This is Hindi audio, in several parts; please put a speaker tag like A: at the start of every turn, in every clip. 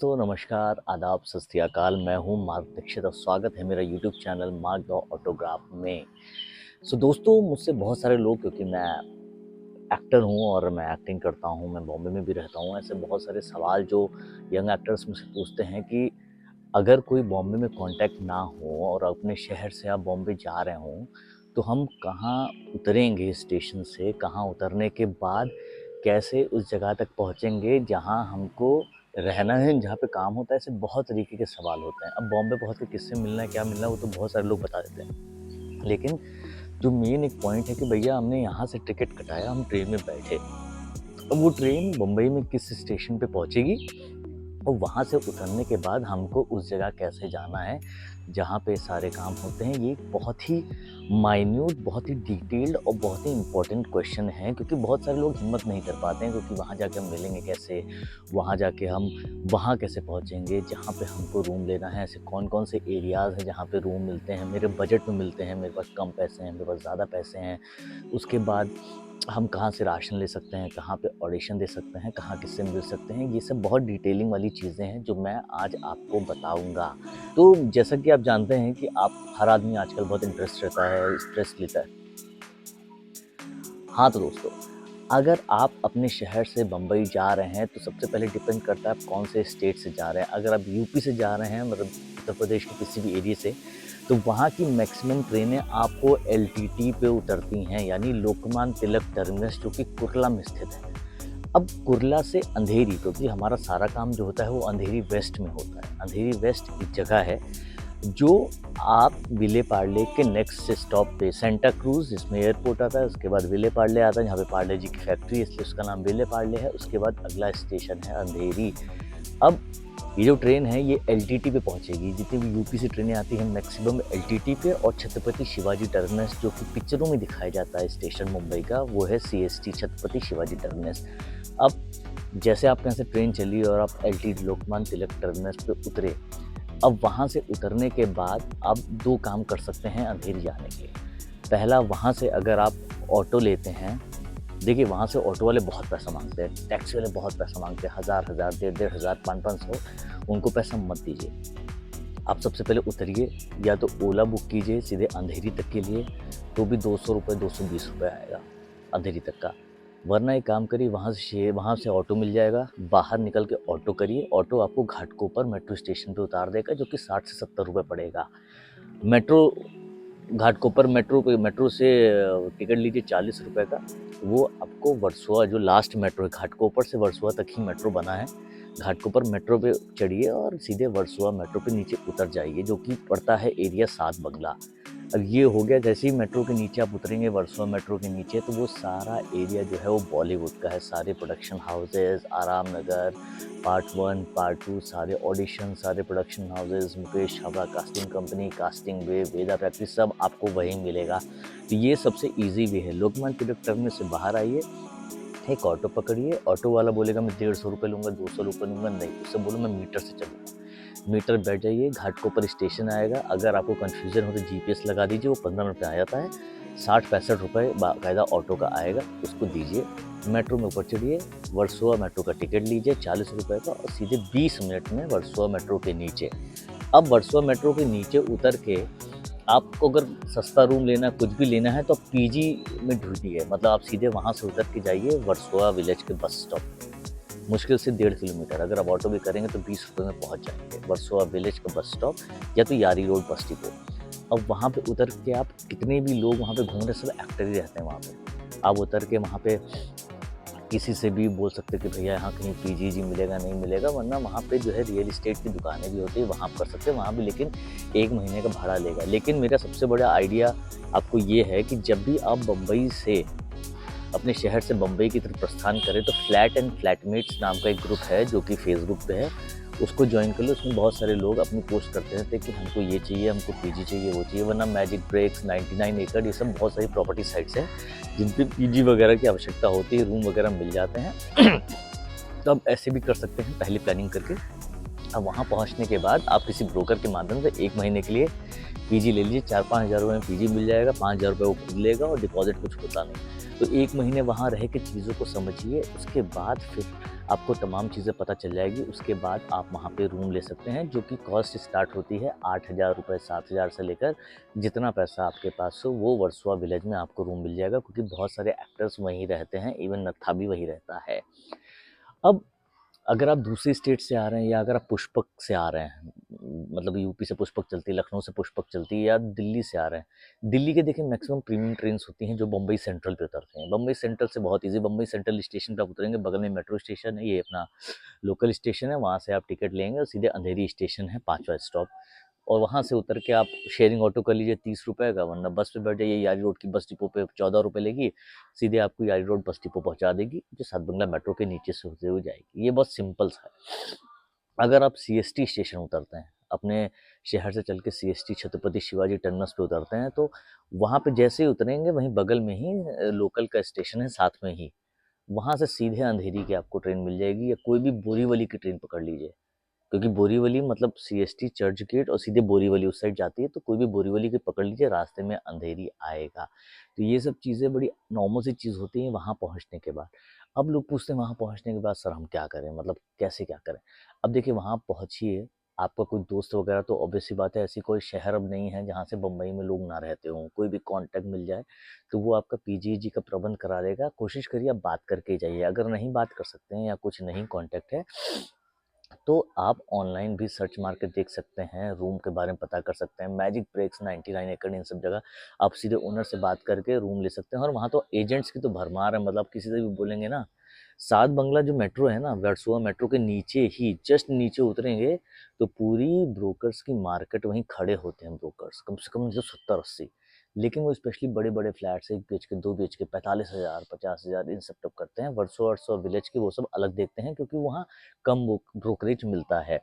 A: तो नमस्कार, आदाब, सत श्री अकाल। मैं हूँ मार्ग दीक्षित और स्वागत है मेरा यूट्यूब चैनल मार्ग द ऑटोग्राफ में। दोस्तों, मुझसे बहुत सारे लोग, क्योंकि मैं एक्टर हूँ और मैं एक्टिंग करता हूँ, मैं बॉम्बे में भी रहता हूँ, ऐसे बहुत सारे सवाल जो यंग एक्टर्स मुझसे पूछते हैं कि अगर कोई बॉम्बे में कांटेक्ट ना हो और अपने शहर से आप बॉम्बे जा रहे हों, तो हम कहाँ उतरेंगे स्टेशन से? कहाँ उतरने के बाद कैसे उस जगह तक पहुँचेंगे जहाँ हमको रहना है, जहाँ पे काम होता है? ऐसे बहुत तरीके के सवाल होते हैं। अब बॉम्बे पहुँच के किससे मिलना है, क्या मिलना है, वो तो बहुत सारे लोग बता देते हैं। लेकिन जो मेन एक पॉइंट है कि भैया हमने यहाँ से टिकट कटाया, हम ट्रेन में बैठे। अब वो ट्रेन मुंबई में किस स्टेशन पे पहुँचेगी और वहाँ से उतरने के बाद हमको उस जगह कैसे जाना है जहाँ पे सारे काम होते हैं। ये बहुत ही माइन्यूट, बहुत ही डिटेल्ड और बहुत ही इम्पोर्टेंट क्वेश्चन है, क्योंकि बहुत सारे लोग हिम्मत नहीं कर पाते हैं, क्योंकि वहाँ जाके हम मिलेंगे कैसे, वहाँ जाके हम वहाँ कैसे पहुँचेंगे जहाँ पे हमको रूम लेना है, ऐसे कौन कौन से एरियाज़ हैं जहाँ पे रूम मिलते हैं, मेरे बजट में मिलते हैं, मेरे पास कम पैसे हैं, मेरे पास ज़्यादा पैसे हैं। उसके बाद हम कहाँ से राशन ले सकते हैं, कहाँ पे ऑडिशन दे सकते हैं, कहाँ किससे मिल सकते हैं। ये सब बहुत डिटेलिंग वाली चीज़ें हैं जो मैं आज आपको बताऊँगा। तो जैसा कि आप जानते हैं कि हर आदमी आजकल बहुत इंटरेस्ट रहता है, स्ट्रेस लेता है। हाँ, तो दोस्तों, अगर आप अपने शहर से बम्बई जा रहे हैं तो सबसे पहले डिपेंड करता है आप कौन से स्टेट से जा रहे हैं। अगर आप यूपी से जा रहे हैं, मतलब उत्तर प्रदेश के किसी भी एरिया से, तो वहाँ की मैक्सिमम ट्रेनें आपको एलटीटी पे उतरती हैं, यानी लोकमान्य तिलक टर्मिनस, जो कि कुर्ला में स्थित है। अब कुर्ला से अंधेरी, क्योंकि हमारा सारा काम जो होता है वो अंधेरी वेस्ट में होता है। अंधेरी वेस्ट एक जगह है जो आप विले पार्ले के नेक्स्ट स्टॉप पे सेंटा क्रूज, जिसमें एयरपोर्ट आता है, उसके बाद विले पार्ले आता है, जहाँ पे पार्ले जी की फैक्ट्री है, इसलिए उसका नाम विले पार्ले है। उसके बाद अगला स्टेशन है अंधेरी। अब ये जो ट्रेन है ये एलटीटी पे पहुंचेगी। जितनी भी यूपी से ट्रेनें आती हैं मैक्सिमम एलटीटी पे, और छत्रपति शिवाजी टर्मिनस, जो कि पिक्चरों में दिखाया जाता है स्टेशन मुंबई का, वो है सीएसटी, छत्रपति शिवाजी टर्मिनस। अब जैसे आपके यहाँ से ट्रेन चली और आप एलटीटी लोकमान्य तिलक टर्मिनस पे उतरे, अब वहाँ से उतरने के बाद आप दो काम कर सकते हैं अंधेरी जाने के लिए। पहला, वहाँ से अगर आप ऑटो लेते हैं, देखिए वहाँ से ऑटो वाले बहुत पैसा मांगते हैं, टैक्सी वाले बहुत पैसा मांगते हैं, 1000, 1500, 500। उनको पैसा मत दीजिए। आप सबसे पहले उतरिए, या तो ओला बुक कीजिए सीधे अंधेरी तक के लिए, तो भी 200 रुपये, 220 रुपये आएगा अंधेरी तक का। वरना एक काम करिए, वहाँ से ऑटो मिल जाएगा, बाहर निकल के ऑटो करिए। ऑटो आपको घाटकोपर मेट्रो स्टेशन पे उतार देगा, जो कि 60 से 70 रुपये पड़ेगा। मेट्रो घाटकोपर मेट्रो से टिकट लीजिए 40 रुपये का। वो आपको वर्सोवा, जो लास्ट मेट्रो है, घाटकोपर से वर्सोवा तक ही मेट्रो बना है, घाटकोपर मेट्रो पे चढ़िए और सीधे वर्सोवा मेट्रो पे नीचे उतर जाइए, जो कि पड़ता है एरिया 7 बंगला। अब ये हो गया, जैसे ही मेट्रो के नीचे आप उतरेंगे वर्सोवा मेट्रो के नीचे, तो वो सारा एरिया जो है वो बॉलीवुड का है। सारे प्रोडक्शन हाउसेज, आराम नगर, पार्ट 1, पार्ट 2, सारे ऑडिशन, सारे production houses, Mukesh Chhabra casting company, casting way, Veda factory, सब आपको वहीं मिलेगा। तो ये सबसे ईजी वे है। लोकमान्य तिलक टर्मिनस से बाहर आइए, एक ऑटो पकड़िए। ऑटो वाला बोलेगा मैं 150 रुपये लूँगा, 200 रुपये लूँगा, नहीं, उससे बोलो मैं मीटर से चलूँगा। मीटर बैठ जाइए, घाटकोपर स्टेशन आएगा। अगर आपको कन्फ्यूज़न हो तो जीपीएस लगा दीजिए, वो 15 मिनट में आ जाता है। 60-65 रुपये बाकायदा ऑटो का आएगा, उसको दीजिए। मेट्रो में ऊपर चढ़िए, वर्सोवा मेट्रो का टिकट लीजिए 40 रुपये का, और सीधे 20 मिनट में वर्सोवा मेट्रो के नीचे। अब वर्सोवा मेट्रो के नीचे उतर के आपको अगर सस्ता रूम लेना, कुछ भी लेना है, तो आप पीजी में ढूँढिए। मतलब आप सीधे वहाँ से उतर के जाइए वर्सोवा विलेज के बस स्टॉप। मुश्किल से 1.5 किलोमीटर, अगर आप ऑटो भी करेंगे तो 20 रुपये में पहुँच जाएंगे वर्सोवा विलेज का बस स्टॉप, या तो यारी रोड बस डिपो। अब वहाँ पे उतर के आप, कितने भी लोग वहाँ पे घूम रहे, सब एक्टर ही रहते हैं वहाँ पे। आप उतर के वहाँ पे किसी से भी बोल सकते हैं कि भैया यहाँ कहीं पीजी मिलेगा, नहीं मिलेगा। वरना वहाँ पे जो है रियल इस्टेट की दुकानें भी होती है, वहाँ आप कर सकते हैं, वहाँ भी, लेकिन 1 महीने का भाड़ा लेगा। लेकिन मेरा सबसे बड़ा आइडिया आपको ये है कि जब भी आप बम्बई से, अपने शहर से बम्बई की तरफ प्रस्थान करें, तो फ्लैट एंड फ्लैटमेट्स नाम का एक ग्रुप है जो कि फेसबुक पे है, उसको ज्वाइन कर लो। उसमें बहुत सारे लोग अपनी पोस्ट करते रहते हैं कि हमको ये चाहिए, हमको पीजी चाहिए, वो चाहिए। वरना मैजिक ब्रेक्स, 99 एकड़, ये सब बहुत सारी प्रॉपर्टी साइट्स हैं जिन पे पीजी वगैरह की आवश्यकता होती है, रूम वगैरह मिल जाते हैं। तो आप ऐसे भी कर सकते हैं पहले प्लानिंग करके। अब वहाँ पहुँचने के बाद आप किसी ब्रोकर के माध्यम से 1 महीने के लिए पीजी ले लीजिए। 4-5 हज़ार रुपये में पीजी मिल जाएगा, 5 हज़ार रुपये वो खुद लेगा, और डिपॉजिट कुछ होता नहीं। तो 1 महीने वहाँ रह के चीज़ों को समझिए। उसके बाद फिर आपको तमाम चीज़ें पता चल जाएगी। उसके बाद आप वहाँ पे रूम ले सकते हैं, जो कि कॉस्ट स्टार्ट होती है 8,000 रुपए, 7,000 से लेकर जितना पैसा आपके पास हो, वो वर्सोवा विलेज में आपको रूम मिल जाएगा, क्योंकि बहुत सारे एक्टर्स वहीं रहते हैं, इवन नत्था भी वहीं रहता है। अब अगर आप दूसरी स्टेट से आ रहे हैं, या अगर आप पुष्पक से आ रहे हैं, मतलब यूपी से पुष्पक चलती है, लखनऊ से पुष्पक चलती है, या दिल्ली से आ रहे हैं, दिल्ली के देखिए मैक्सिमम प्रीमियम ट्रेन्स होती हैं जो बम्बई सेंट्रल पे उतरते हैं। बम्बई सेंट्रल से बहुत ईजी, बम्बई सेंट्रल स्टेशन पे आप उतरेंगे, बगल में मेट्रो स्टेशन है, ये अपना लोकल स्टेशन है, वहाँ से आप टिकट लेंगे और सीधे अंधेरी स्टेशन है, 5वां स्टॉप, और वहाँ से उतर के आप शेयरिंग ऑटो कर लीजिए 30 रुपए का, वरना बस पे बैठ जाइए, यारी रोड की बस डिपो पे 14 रुपए लेगी, सीधे आपको यारी रोड बस डिपो पहुँचा देगी, जो सात बंगला मेट्रो के नीचे से होते हुए जाएगी। ये बहुत सिंपल सा है। अगर आप सीएसटी स्टेशन उतरते हैं, अपने शहर से चल के सीएसटी छत्रपति शिवाजी टर्मिनस पे उतरते हैं, तो वहाँ पे जैसे ही उतरेंगे, वहीं बगल में ही लोकल का स्टेशन है साथ में ही, वहाँ से सीधे अंधेरी की आपको ट्रेन मिल जाएगी, या कोई भी बोरीवली की ट्रेन पकड़ लीजिए, क्योंकि बोरीवली मतलब सीएसटी चर्च गेट और सीधे बोरीवली उस साइड जाती है, तो कोई भी बोरीवली की पकड़ लीजिए, रास्ते में अंधेरी आएगा। तो ये सब चीज़ें बड़ी नॉर्मल सी चीज़ होती हैं वहाँ पहुँचने के बाद। अब लोग पूछते हैं वहाँ पहुँचने के बाद सर हम क्या करें, मतलब कैसे क्या करें? अब देखिए वहाँ पहुँचिए, आपका कोई दोस्त वगैरह, तो ऑब्वियस सी बात है, ऐसी कोई शहर अब नहीं है जहाँ से बम्बई में लोग ना रहते हों, कोई भी कॉन्टैक्ट मिल जाए तो वो आपका पीजी का प्रबंध करा देगा। कोशिश करिए आप बात करके जाइए, अगर नहीं बात कर सकते हैं या कुछ नहीं कॉन्टैक्ट है, तो आप ऑनलाइन भी सर्च मार के देख सकते हैं, रूम के बारे में पता कर सकते हैं। मैजिक ब्रेक्स, 99 एकड़, इन सब जगह आप सीधे ओनर से बात करके रूम ले सकते हैं, और वहाँ तो एजेंट्स की तो भरमार है, मतलब किसी से भी बोलेंगे ना, सात बंगला जो मेट्रो है ना, वर्सोवा मेट्रो के नीचे ही जस्ट नीचे उतरेंगे, तो पूरी ब्रोकर्स की मार्केट वहीं खड़े होते हैं, ब्रोकर्स कम से कम जो 70-80, लेकिन वो स्पेशली बड़े बड़े फ्लैट्स 1 BHK 2 BHK 45,000 50,000 इन सब टप करते हैं। वर्सोवा विलेज के वो सब अलग देखते हैं, क्योंकि वहाँ कम ब्रोकरेज मिलता है।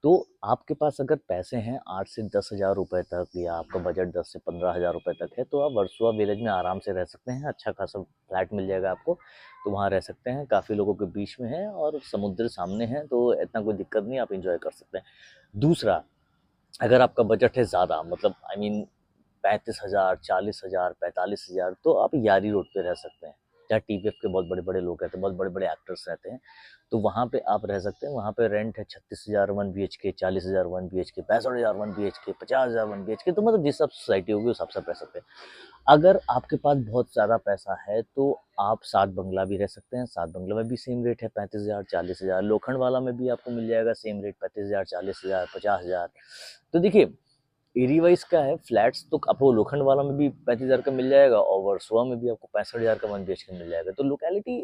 A: तो आपके पास अगर पैसे हैं 8 से 10,000 रुपए तक, या आपका बजट 10 से 15,000 रुपए तक है, तो आप वर्सोवा विलेज में आराम से रह सकते हैं। अच्छा खासा फ्लैट मिल जाएगा आपको, तो वहाँ रह सकते हैं। काफ़ी लोगों के बीच में है और समुद्र सामने है, तो इतना कोई दिक्कत नहीं, आप इंजॉय कर सकते हैं। दूसरा, अगर आपका बजट है ज़्यादा, मतलब आई मीन 35,000, 40,000, 45,000, तो आप यारी रोड पे रह सकते हैं, जहाँ टीवीएफ के बहुत बड़े बड़े लोग रहते हैं, बहुत बड़े बड़े एक्टर्स रहते हैं, तो वहाँ पे आप रह सकते हैं। वहाँ पे रेंट है 36,000 1 BHK, 40,000 1 BHK, 65,000 1 BHK, 50,000 1 BHK, तो मतलब जिस हिसाब से सोसाइटी होगी उस हिसाब से आप रह सकते हैं। अगर आपके पास बहुत ज़्यादा पैसा है, तो आप सात बंगला भी रह सकते हैं। सात बंगला में भी सेम रेट है 35,000, 40,000। लोखंड वाला में भी आपको मिल जाएगा सेम रेट 35,000, 40,000, 50,000। तो देखिए एरिया वाइज क्या है, फ्लैट्स तो आपको लोखंड वाला में भी 35,000 का मिल जाएगा, और वर्सोवा में भी आपको 65,000 का 1 BHK मिल जाएगा। तो लोकेलिटी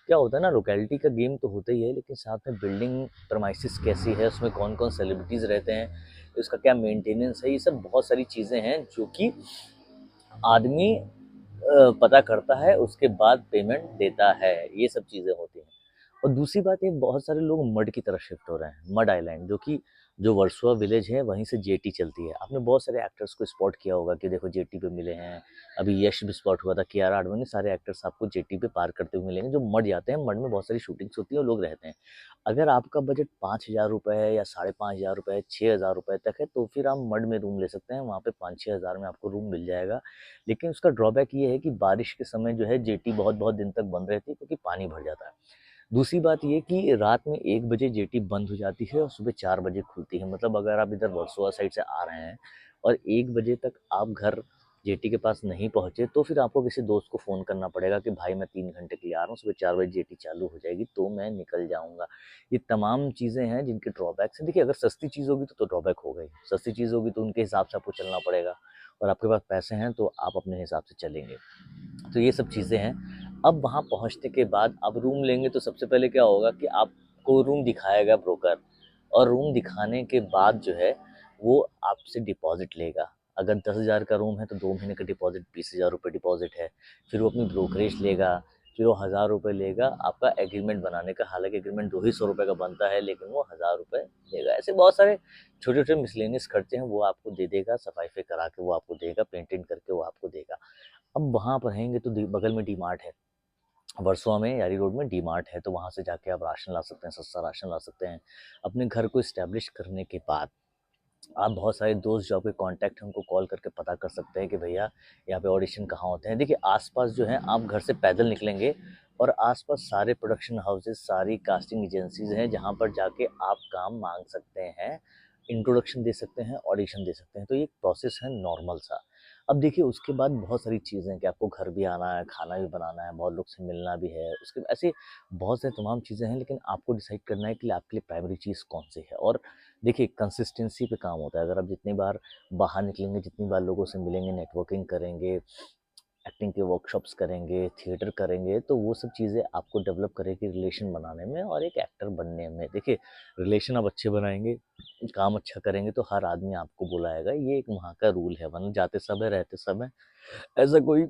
A: क्या होता है ना, लोकेलिटी का गेम तो होता ही है, लेकिन साथ में बिल्डिंग प्रमाइसिस कैसी है, उसमें कौन कौन सेलिब्रिटीज़ रहते हैं, उसका क्या मेंटेनेंस है, ये सब बहुत सारी चीज़ें हैं जो कि आदमी पता करता है, उसके बाद पेमेंट देता है। ये सब चीज़ें होती हैं। और दूसरी बात ये, बहुत सारे लोग मड की तरफ शिफ्ट हो रहे हैं, मड आइलैंड, जो कि जो वर्सोवा विलेज है वहीं से जेटी चलती है। आपने बहुत सारे एक्टर्स को स्पॉट किया होगा कि देखो जेटी पे मिले हैं, अभी यश भी स्पॉट हुआ था, कियारा आडवाणी, सारे एक्टर्स आपको जेटी पे पार करते हुए मिलेंगे, जो मड जाते हैं। मड में बहुत सारी शूटिंग्स होती है और लोग रहते हैं। अगर आपका बजट 5,000 रुपये है, या 5,500 रुपये, 6,000 रुपये तक है, तो फिर आप मड में रूम ले सकते हैं। वहाँ पे 5-6 हज़ार में आपको रूम मिल जाएगा। लेकिन उसका ड्रॉबैक ये है कि बारिश के समय जो है जेटी बहुत बहुत दिन तक बंद रहती है, क्योंकि पानी भर जाता है। दूसरी बात ये कि रात में 1 बजे जेटी बंद हो जाती है और सुबह 4 बजे खुलती है। मतलब अगर आप इधर वर्सोवा साइड से आ रहे हैं और 1 बजे तक आप घर जेटी के पास नहीं पहुँचे, तो फिर आपको किसी दोस्त को फ़ोन करना पड़ेगा कि भाई मैं 3 घंटे के लिए आ रहा हूँ, सुबह 4 बजे जेटी चालू हो जाएगी, तो मैं निकल जाऊँगा। ये तमाम चीज़ें हैं जिनके ड्रॉबैक्स हैं। देखिए अगर सस्ती चीज़ होगी तो ड्रॉबैक होगा ही। सस्ती चीज़ होगी तो उनके हिसाब से आपको चलना पड़ेगा, और आपके पास पैसे हैं तो आप अपने हिसाब से चलेंगे। तो ये सब चीज़ें हैं। अब वहाँ पहुँचने के बाद आप रूम लेंगे, तो सबसे पहले क्या होगा कि आपको रूम दिखाएगा ब्रोकर, और रूम दिखाने के बाद जो है वो आपसे डिपॉज़िट लेगा। अगर 10,000 का रूम है तो 2 महीने का डिपॉज़िट 20,000 रुपये डिपॉज़िट है। फिर वो अपनी ब्रोकरेज लेगा, फिर वो 1,000 रुपये लेगा आपका एग्रीमेंट बनाने का। हालाँकि एग्रीमेंट 2 ही 100 रुपये का बनता है, लेकिन वो 1,000 रुपये लेगा। ऐसे बहुत सारे छोटे-छोटे मिसलेनियस खर्चे हैं, वो आपको दे देगा, सफाई-वफाई करा के वो आपको देगा, पेंट-वेंट करके वो आपको देगा। अब वहाँ पर रहेंगे तो बगल में डी मार्ट है, वर्सोवा में यारी रोड में डी मार्ट है, तो वहाँ से जाके आप राशन ला सकते हैं, सस्ता राशन ला सकते हैं। अपने घर को इस्टेब्लिश करने के बाद आप बहुत सारे दोस्त जो आपके कॉन्टैक्ट हैं उनको कॉल करके पता कर सकते हैं कि भैया यहाँ पे ऑडिशन कहाँ होते हैं। देखिए आसपास जो है आप घर से पैदल निकलेंगे और आसपास सारे प्रोडक्शन हाउसेस, सारी कास्टिंग एजेंसीज हैं जहाँ पर जाके आप काम मांग सकते हैं, इंट्रोडक्शन दे सकते हैं, ऑडिशन दे सकते हैं। तो ये एक प्रोसेस है नॉर्मल सा। अब देखिए उसके बाद बहुत सारी चीज़ें हैं कि आपको घर भी आना है, खाना भी बनाना है, बहुत लोग से मिलना भी है, उसके ऐसे बहुत सारी तमाम चीज़ें हैं, लेकिन आपको डिसाइड करना है कि आपके लिए प्राइमरी चीज़ कौन सी है। और देखिए कंसिस्टेंसी पे काम होता है। अगर आप जितनी बार बाहर निकलेंगे, जितनी बार लोगों से मिलेंगे, नेटवर्किंग करेंगे, एक्टिंग के वर्कशॉप्स करेंगे, थिएटर करेंगे, तो वो सब चीज़ें आपको डेवलप करेगी रिलेशन बनाने में और एक एक्टर बनने में। देखिए रिलेशन आप अच्छे बनाएँगे, काम अच्छा करेंगे तो हर आदमी आपको बुलाएगा, ये एक वहाँ का रूल है, वरना जाते समय, रहते समय ऐसा कोई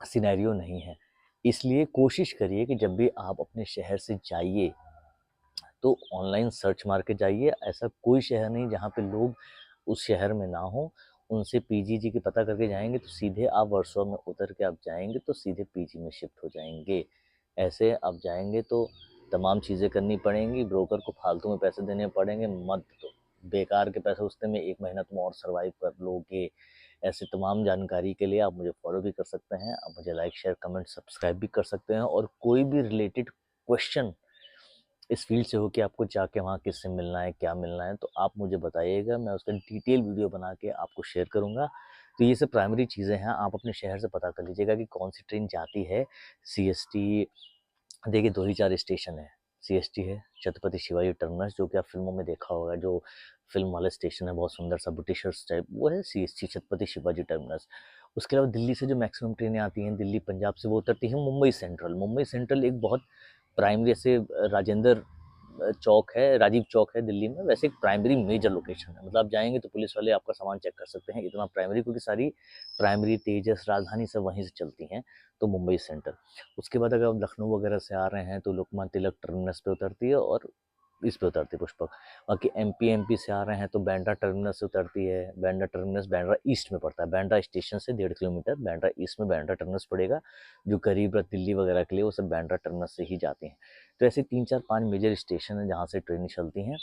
A: सिनेरियो नहीं है। इसलिए कोशिश करिए कि जब भी आप अपने शहर से जाइए तो ऑनलाइन सर्च मार के जाइए। ऐसा कोई शहर नहीं जहाँ पे लोग उस शहर में ना हो। उनसे पीजीजी की पता करके जाएंगे तो सीधे आप वर्सोवा में उतर के आप जाएंगे तो सीधे पीजी में शिफ्ट हो जाएंगे। ऐसे आप जाएंगे तो तमाम चीज़ें करनी पड़ेंगी, ब्रोकर को फालतू में पैसे देने पड़ेंगे, मत दो। बेकार के पैसे उतने में 1 महीना तुम और सर्वाइव कर लोगे। ऐसे तमाम जानकारी के लिए आप मुझे फॉलो भी कर सकते हैं, आप मुझे लाइक शेयर कमेंट सब्सक्राइब भी कर सकते हैं। और कोई भी रिलेटेड क्वेश्चन इस फील्ड से हो कि आपको जाके वहाँ किससे मिलना है, क्या मिलना है, तो आप मुझे बताइएगा, मैं उसका डिटेल वीडियो बना के आपको शेयर करूँगा। तो ये सब प्राइमरी चीज़ें हैं, आप अपने शहर से पता कर लीजिएगा कि कौन सी ट्रेन जाती है। सीएसटी देखिए 2 ही 4 स्टेशन है। सीएसटी है, छत्रपति शिवाजी टर्मिनस, जो कि आप फ़िल्मों में देखा होगा, जो फ़िल्म वाला स्टेशन है बहुत सुंदर सा ब्रिटिशर्स टाइप, वो है सीएसटी छत्रपति शिवाजी टर्मिनस। उसके अलावा दिल्ली से जो मैक्सिमम ट्रेनें आती हैं, दिल्ली पंजाब से, वो उतरती हैं मुंबई सेंट्रल। मुंबई सेंट्रल एक बहुत प्राइमरी ऐसे राजेंद्र चौक है, राजीव चौक है दिल्ली में, वैसे एक प्राइमरी मेजर लोकेशन है। मतलब आप जाएँगे तो पुलिस वाले आपका सामान चेक कर सकते हैं, इतना प्राइमरी, क्योंकि सारी प्राइमरी, तेजस, राजधानी सब वहीं से चलती हैं, तो मुंबई सेंट्रल। उसके बाद अगर आप लखनऊ वगैरह से आ रहे हैं तो लोकमान्य तिलक टर्मिनस पे उतरती है और इस पे उतरती है पुष्पक। बाकी एमपी से आ रहे हैं तो बांद्रा टर्मिनस से उतरती है। बांद्रा टर्मिनस बांद्रा ईस्ट में पड़ता है, बांद्रा स्टेशन से 1.5 किलोमीटर बांद्रा ईस्ट में बांद्रा टर्मिनस पड़ेगा। जो गरीब रथ दिल्ली वगैरह के लिए वो सब बांद्रा टर्मिनस से ही जाती हैं। तो ऐसे 3 4 5 मेजर स्टेशन है जहाँ से ट्रेनें चलती हैं।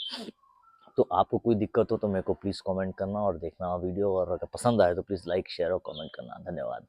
A: तो आपको कोई दिक्कत हो तो मेरे को प्लीज़ कमेंट करना और देखना वीडियो, और अगर पसंद आए तो प्लीज़ लाइक शेयर और कमेंट करना। धन्यवाद।